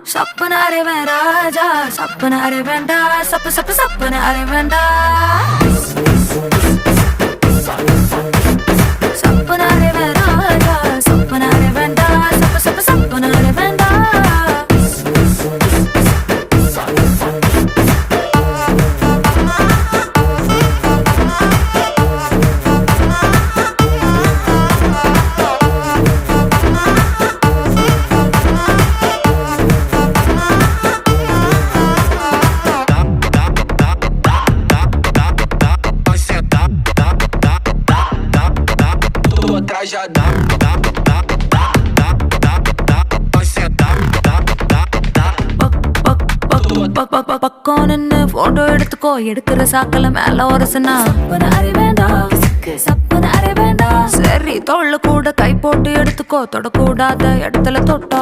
सपना रे मैं राजा सपना रे बेंडा सपना रे बेंडा सपना रे मैं राजा सपना रे बेंडा सपना रे बेंडा Já dá, பக்கம் நின்னு போட்டோ எடுத்துக்கோ எடுக்கிற சாக்கல மேல ஒரசுனா சப்பன அரை வேண்டாம் சப்பன அரை வேண்டாம் சரி தோல்ல கூட கை போட்டு எடுத்துக்கோ தொடக்கூடாத இடத்துல தொட்டா